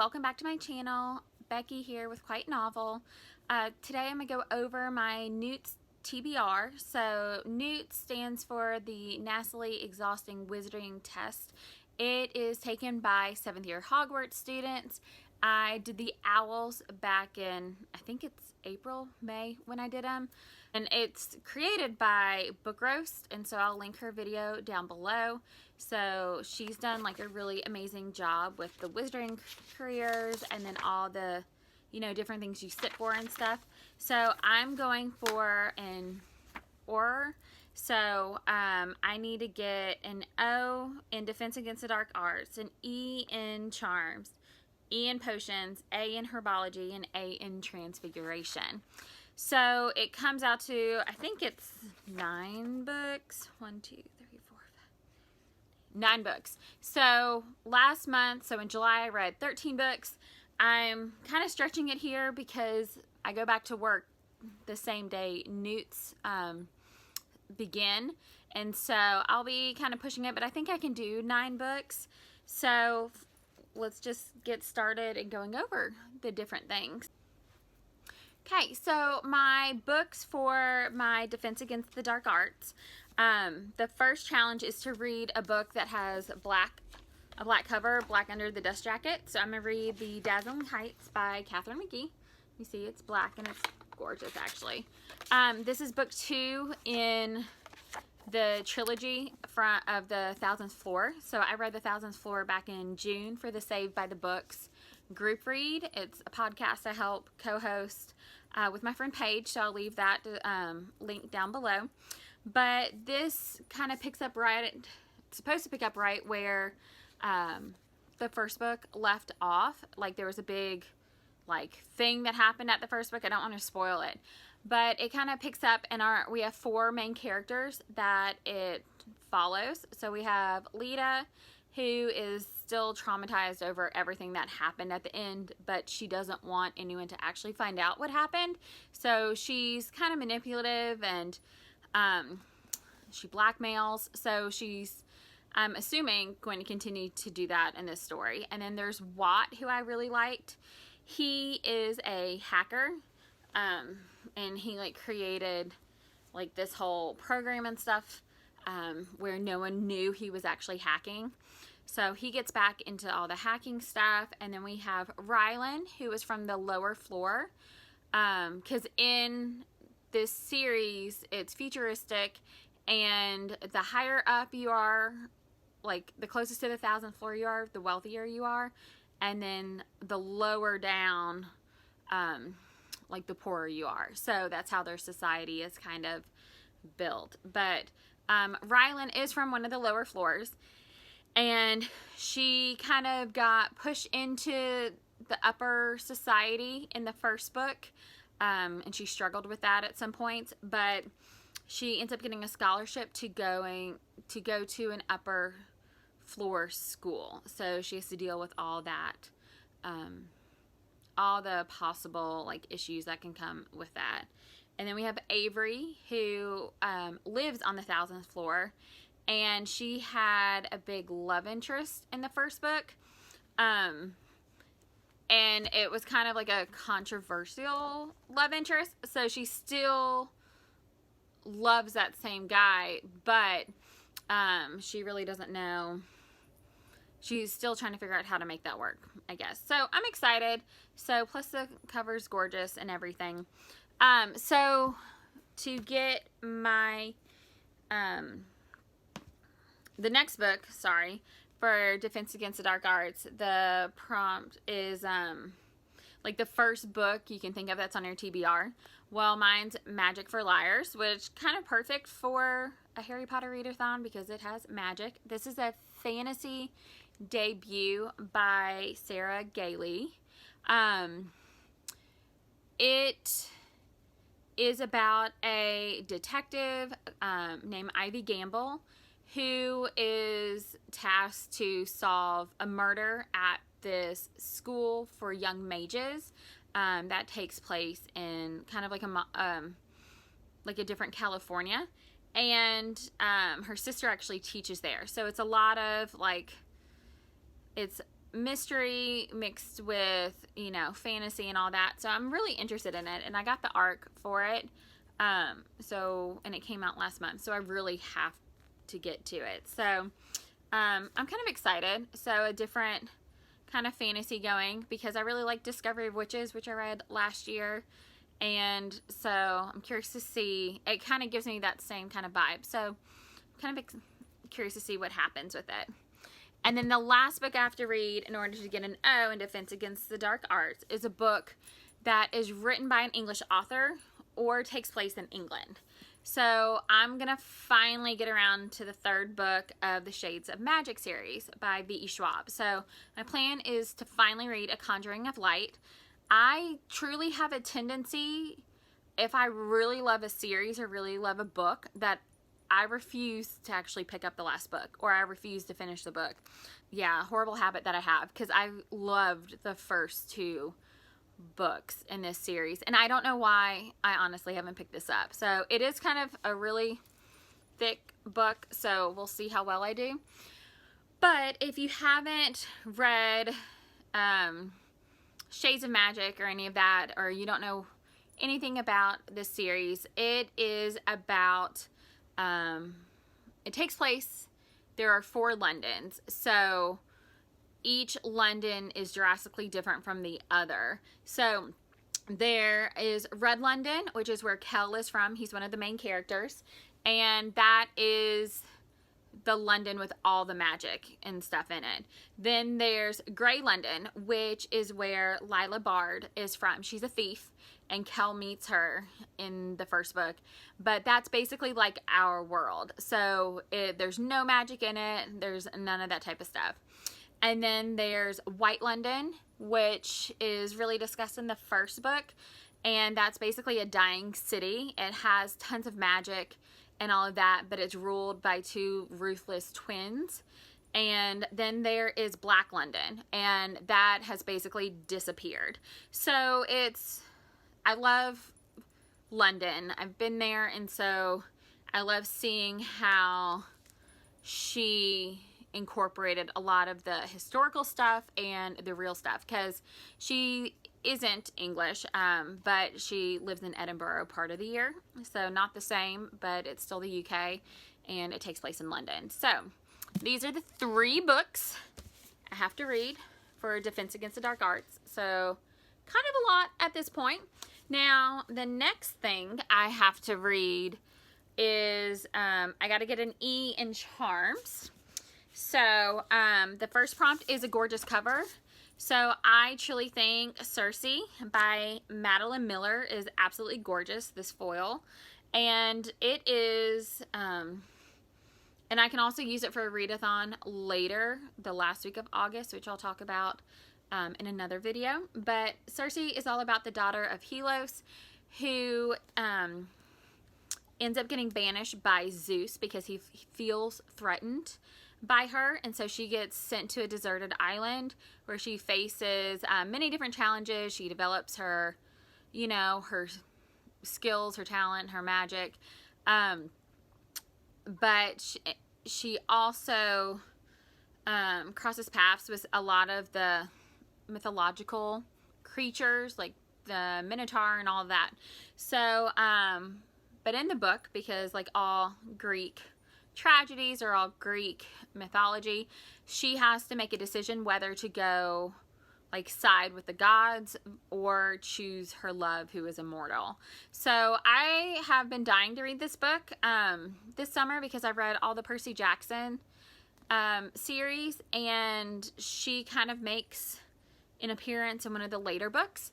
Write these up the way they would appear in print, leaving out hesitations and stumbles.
welcome back to my channel. Becky here with Quite Novel. Today I'm going to go over my NEWTS TBR. So NEWTS stands for the Nastily Exhausting Wizarding Test. It is taken by 7th year Hogwarts students. I did the owls back in, I think it's April, May when I did them. And it's created by Book Roast, and so I'll link her video down below. So she's done like a really amazing job with the wizarding careers and then all the, you know, different things you sit for and stuff. So I'm going for an Auror. So I need to get an O in Defense Against the Dark Arts, an E in Charms, E in Potions, A in Herbology, and A in Transfiguration. So it comes out to, I think it's 9 books. 1, 2, 3, 4, 5. 9 books. So last month, so in July, I read 13 books. I'm kind of stretching it here because I go back to work the same day NEWTS begin. And so I'll be kind of pushing it, but I think I can do 9 books. So let's just get started and going over the different things. Okay, so my books for my Defense Against the Dark Arts. The first challenge is to read a book that has a black cover, black under the dust jacket. So I'm going to read The Dazzling Heights by Katherine McGee. You see it's black and it's gorgeous actually. This is book 2 in the trilogy of the Thousandth Floor. So I read the Thousandth Floor back in June for the Saved by the Books group read. It's a podcast I help co-host with my friend Paige, so I'll leave that link down below. But this kind of picks up right, it's supposed to pick up right where the first book left off. Like there was a big thing that happened at the first book. I don't want to spoil it, but it kind of picks up, and we have 4 main characters that it follows. So we have Lita, who is still traumatized over everything that happened at the end, but she doesn't want anyone to actually find out what happened. So she's kind of manipulative, and she blackmails. So she's, I'm assuming, going to continue to do that in this story. And then there's Watt, who I really liked. He is a hacker, and he created this whole program and stuff where no one knew he was actually hacking. So he gets back into all the hacking stuff. And then we have Rylan, who is from the lower floor. Because in this series, it's futuristic. And the higher up you are, the closest to the 1000th floor you are, the wealthier you are. And then the lower down, the poorer you are. So that's how their society is kind of built. But Rylan is from one of the lower floors. And she kind of got pushed into the upper society in the first book. And she struggled with that at some points. But she ends up getting a scholarship to go to an upper floor school. So she has to deal with all that. All the possible issues that can come with that. And then we have Avery, who lives on the 1000th floor. And she had a big love interest in the first book. And it was kind of a controversial love interest. So she still loves that same guy, but she really doesn't know. She's still trying to figure out how to make that work, I guess. So I'm excited. So plus the cover's gorgeous and everything. So to get my the next book, for Defense Against the Dark Arts, the prompt is the first book you can think of that's on your TBR. Well, mine's Magic for Liars, which kind of perfect for a Harry Potter readathon because it has magic. This is a fantasy debut by Sarah Gailey. It is about a detective named Ivy Gamble who is tasked to solve a murder at this school for young mages that takes place in kind of a different California. And her sister actually teaches there. So it's a lot of it's mystery mixed with, you know, fantasy and all that. So I'm really interested in it, and I got the ARC for it. And it came out last month, so I really have to get to it. So I'm kind of excited. So a different kind of fantasy going, because I really like Discovery of Witches, which I read last year. And so I'm curious to see, it kind of gives me that same kind of vibe. So I'm kind of curious to see what happens with it. And then the last book I have to read in order to get an O in Defense Against the Dark Arts is a book that is written by an English author or takes place in England. So I'm going to finally get around to the third book of the Shades of Magic series by V.E. Schwab. So my plan is to finally read A Conjuring of Light. I truly have a tendency, if I really love a series or really love a book, that I refuse to actually pick up the last book, or I refuse to finish the book. Yeah, horrible habit that I have, because I loved the first two books in this series, and I don't know why I honestly haven't picked this up. So it is kind of a really thick book, so we'll see how well I do. But if you haven't read Shades of Magic or any of that, or you don't know anything about this series, it is about it takes place, there are 4 Londons, so each London is drastically different from the other. So there is Red London, which is where Kel is from. He's one of the main characters, and that is the London with all the magic and stuff in it. Then there's Grey London, which is where Lila Bard is from. She's a thief, and Kel meets her in the first book. But that's basically like our world. So there's no magic in it. There's none of that type of stuff. And then there's White London, which is really discussed in the first book. And that's basically a dying city. It has tons of magic and all of that, but it's ruled by 2 ruthless twins. And then there is Black London, and that has basically disappeared. So I love London. I've been there, and so I love seeing how she incorporated a lot of the historical stuff and the real stuff, because she isn't English, but she lives in Edinburgh part of the year, so not the same, but it's still the UK, and it takes place in London. So these are the 3 books I have to read for Defense Against the Dark Arts, so kind of a lot at this point. Now the next thing I have to read is I got to get an E in Charms. So the first prompt is a gorgeous cover. So I truly think Cersei by Madeline Miller is absolutely gorgeous, this foil. And it is, and I can also use it for a readathon later, the last week of August, which I'll talk about in another video. But Cersei is all about the daughter of Helos, who ends up getting banished by Zeus because he feels threatened by her, and so she gets sent to a deserted island where she faces many different challenges. She develops her, you know, her skills, her talent, her magic, but she also crosses paths with a lot of the mythological creatures like the Minotaur and all of that. So but in the book, because like all Greek tragedies or all Greek mythology, she has to make a decision whether to go like side with the gods or choose her love, who is immortal. So I have been dying to read this book this summer because I've read all the Percy Jackson series, and she kind of makes an appearance in one of the later books,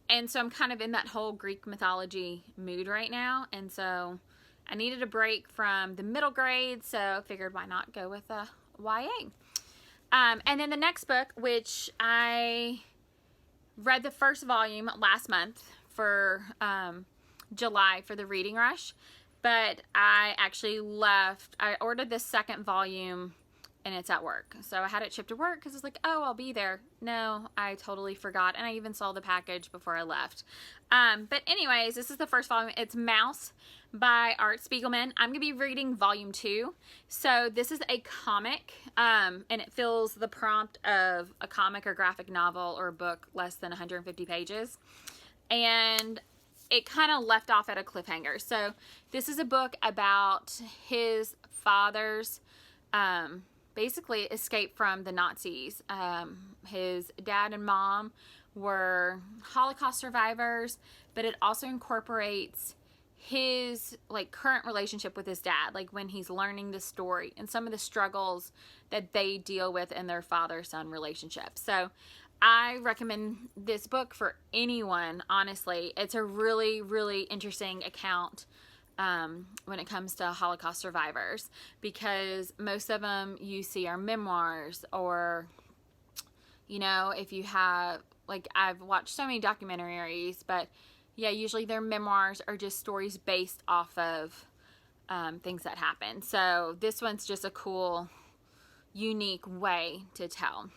and so I'm kind of in that whole Greek mythology mood right now, and so I needed a break from the middle grade, so I figured why not go with a YA. And then the next book, which I read the first volume last month for July for the reading rush, but I actually I ordered the second volume and it's at work. So I had it shipped to work because it's like, oh, I'll be there. No, I totally forgot. And I even saw the package before I left. But anyways, this is the first volume. It's Mouse by Art Spiegelman. I'm going to be reading volume 2. So this is a comic, and it fills the prompt of a comic or graphic novel or a book less than 150 pages. And it kind of left off at a cliffhanger. So this is a book about his father's basically escape from the Nazis. His dad and mom were Holocaust survivors, but it also incorporates his like current relationship with his dad, like when he's learning the story and some of the struggles that they deal with in their father-son relationship. So I recommend this book for anyone, honestly. It's a really, really interesting account when it comes to Holocaust survivors, because most of them you see are memoirs, or, you know, if you have, like, I've watched so many documentaries, but yeah, usually their memoirs are just stories based off of things that happen. So this one's just a cool, unique way to tell.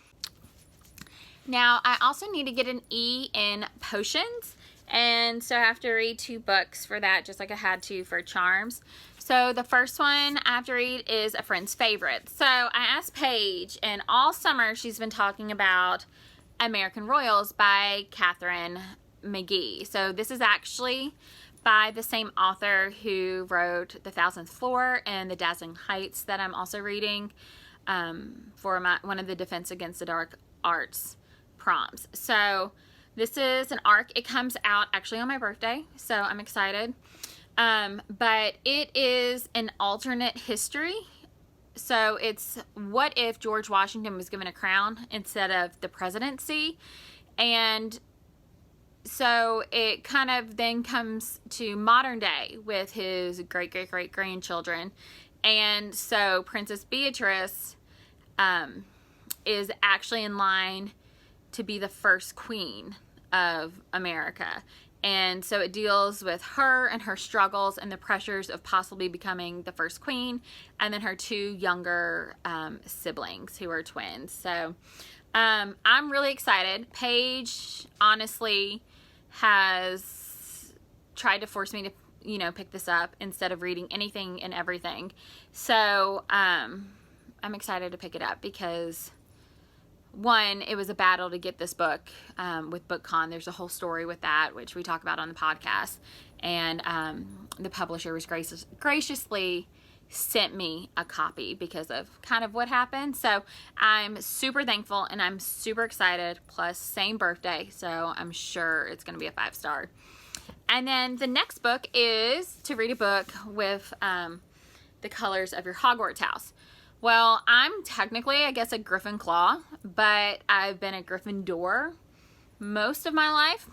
Now, I also need to get an E in potions, and so I have to read 2 books for that, just like I had to for charms. So the first one I have to read is A Friend's Favorite. So I asked Paige, and all summer she's been talking about American Royals by Catherine McGee. So this is actually by the same author who wrote The 1000th Floor and The Dazzling Heights that I'm also reading for one of the Defense Against the Dark Arts prompts. So this is an arc. It comes out actually on my birthday, so I'm excited. But it is an alternate history. So it's what if George Washington was given a crown instead of the presidency. And so it kind of then comes to modern day with his great-great-great-grandchildren. And so Princess Beatrice is actually in line to be the first queen of America. And so it deals with her and her struggles and the pressures of possibly becoming the first queen, and then her 2 younger siblings who are twins. So I'm really excited. Paige honestly has tried to force me to, you know, pick this up instead of reading anything and everything. So I'm excited to pick it up because, one, it was a battle to get this book with BookCon. There's a whole story with that, which we talk about on the podcast. And the publisher was graciously sent me a copy because of kind of what happened. So I'm super thankful and I'm super excited. Plus, same birthday, so I'm sure it's going to be a 5-star. And then the next book is to read a book with the colors of your Hogwarts house. Well, I'm technically, I guess, a Gryffindor, but I've been a Gryffindor most of my life.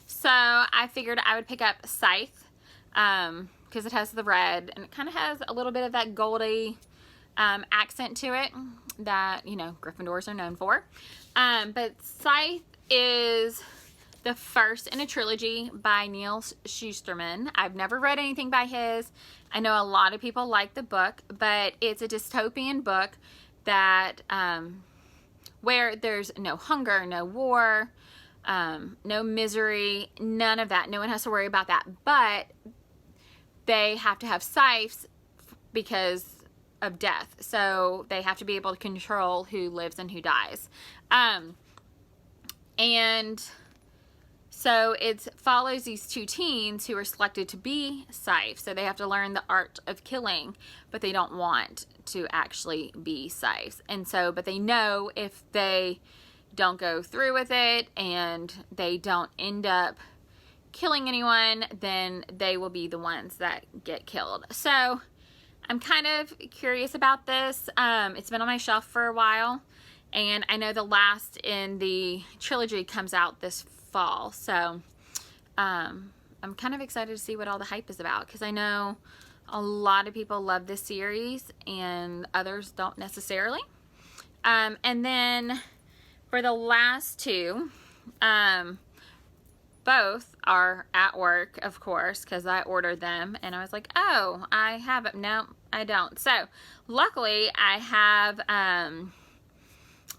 So I figured I would pick up Scythe because it has the red and it kind of has a little bit of that goldy accent to it that, you know, Gryffindors are known for. But Scythe is the first in a trilogy by Neil Shusterman. I've never read anything by his. I know a lot of people like the book, but it's a dystopian book that where there's no hunger, no war, no misery, none of that. No one has to worry about that. But they have to have scythes because of death. So they have to be able to control who lives and who dies. And so it follows these 2 teens who are selected to be scythes. So they have to learn the art of killing, but they don't want to actually be scythes. And so, but they know if they don't go through with it and they don't end up killing anyone, then they will be the ones that get killed. So I'm kind of curious about this. It's been on my shelf for a while, and I know the last in the trilogy comes out this fall. So I'm kind of excited to see what all the hype is about, because I know a lot of people love this series and others don't necessarily. And then for the last 2, both are at work, of course, because I ordered them, and I was like, oh, I have it. No, I don't. So luckily I have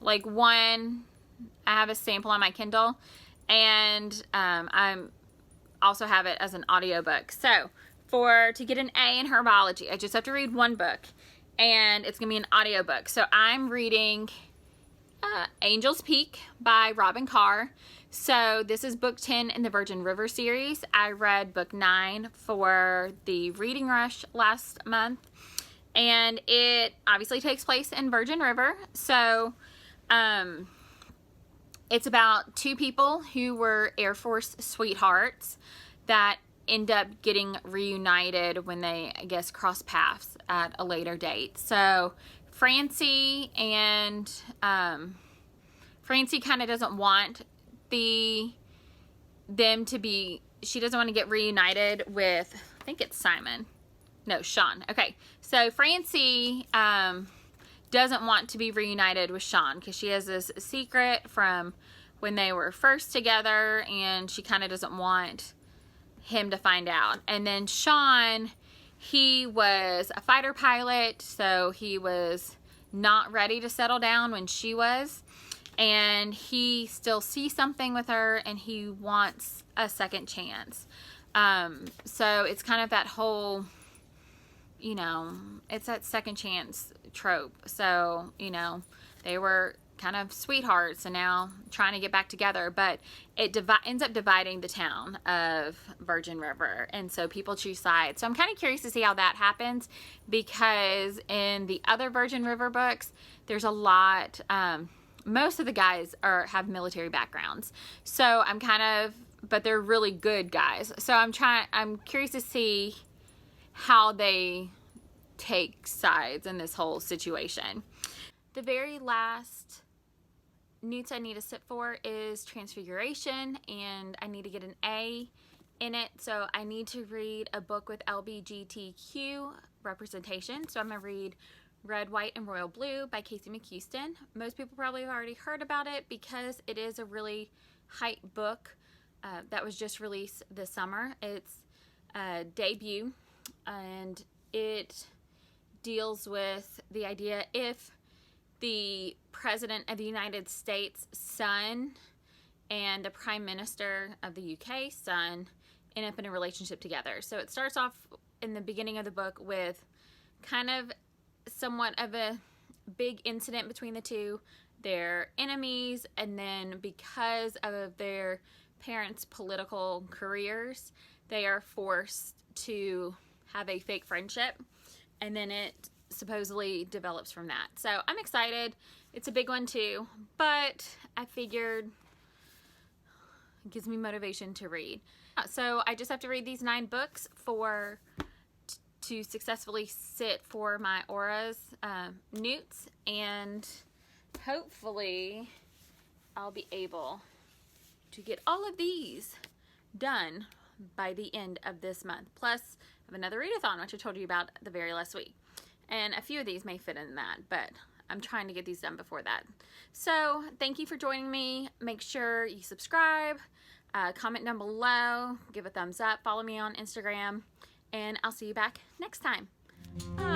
like one, I have a sample on my Kindle, and I'm also have it as an audiobook. So to get an A in herbology, I just have to read one book, and it's gonna be an audiobook. So I'm reading Angel's Peak by Robin Carr. So this is book 10 in the Virgin River series. I read book 9 for the reading rush last month, and it obviously takes place in Virgin River. So it's about two people who were Air Force sweethearts that end up getting reunited when they, I guess, cross paths at a later date. So Francie and Francie kind of doesn't want them to be, she doesn't want to get reunited with, I think it's Simon. No, Sean. Okay. So Francie doesn't want to be reunited with Sean because she has this secret from when they were first together, and she kind of doesn't want him to find out. And then Sean, he was a fighter pilot, so he was not ready to settle down when she was, and he still sees something with her, and he wants a second chance. So it's kind of that whole, you know, it's that second chance trope. So, you know, they were kind of sweethearts and now trying to get back together, but it ends up dividing the town of Virgin River, and so people choose sides. So I'm kind of curious to see how that happens, because in the other Virgin River books, there's a lot, most of the guys have military backgrounds, so I'm kind of, but they're really good guys. So I'm curious to see how they take sides in this whole situation. The very last Newts I need to sit for is Transfiguration, and I need to get an A in it. So I need to read a book with LGBTQ representation. So I'm going to read Red, White, and Royal Blue by Casey McHouston. Most people probably have already heard about it because it is a really hype book that was just released this summer. It's a debut, and it deals with the idea if the President of the United States' son and the Prime Minister of the UK son end up in a relationship together. So it starts off in the beginning of the book with kind of somewhat of a big incident between the two. They're enemies, and then because of their parents' political careers, they are forced to have a fake friendship, and then it supposedly develops from that. So I'm excited. It's a big one too, but I figured it gives me motivation to read. So I just have to read these 9 books to successfully sit for my Auror NEWTS, and hopefully I'll be able to get all of these done by the end of this month. Plus, I have another readathon, which I told you about the very last week. And a few of these may fit in that, but I'm trying to get these done before that. So thank you for joining me. Make sure you subscribe, comment down below, give a thumbs up, follow me on Instagram, and I'll see you back next time. Bye.